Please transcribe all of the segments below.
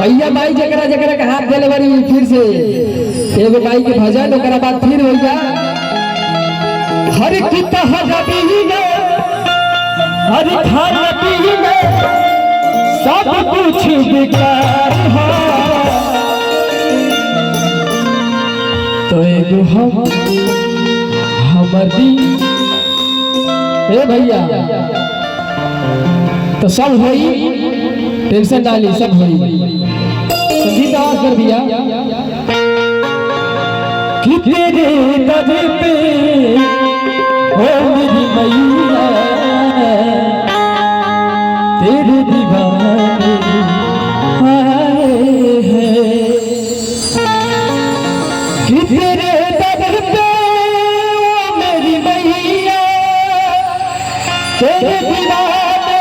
भैया माई जकरा जकरा के हाथ देले बारी फिर से एगो माई के भजन ओकरा बाद फिर होइगा। हर की तहरबी में हर खाना पी में सब कुछ बेकार है, तो एगो हमर दी ए भैया तो सब होई, टेंशन ना ली, सब होई। संगीत आवाज कर दिया कि तेरे दर पे हो मेरी मैया तेरे दीवाने आए हैं, कि तेरे दर पे हो मेरी मैया तेरे दीवाने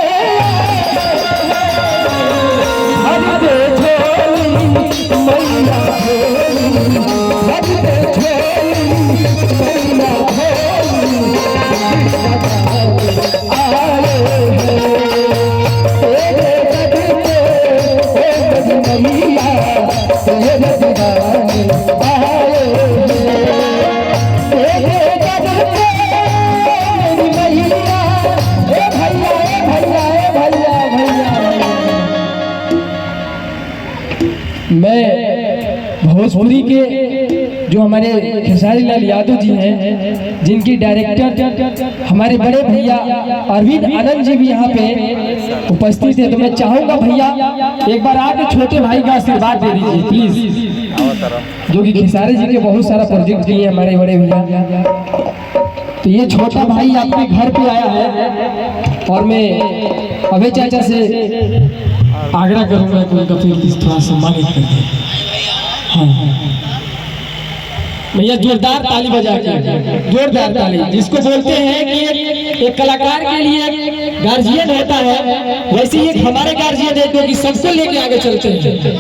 मैं भोजपुरी के जो हमारे खेसारी लाल यादव जी हैं, जिनकी डायरेक्टर हमारे बड़े भैया अरविंद आनंद जी भी यहाँ पे उपस्थित है, तो मैं चाहूंगा भैया एक बार आके छोटे भाई का आशीर्वाद दे दीजिए प्लीज, जो कि खेसारी जी के बहुत सारा प्रोजेक्ट किए हमारे बड़े भैया। तो ये छोटा भाई आपके घर पे आया है और मैं अभय चाचा से आग्रह करूंगा कि उनका फिर थोड़ा सम्मानित कर दें। हाँ भैया जोरदार ताली बजा के, जोरदार ताली, जिसको बोलते हैं कि एक कलाकार के लिए गार्जियन होता है, वैसे ही एक हमारे गार्जियन है जो कि सबको लेके आगे चलते हैं।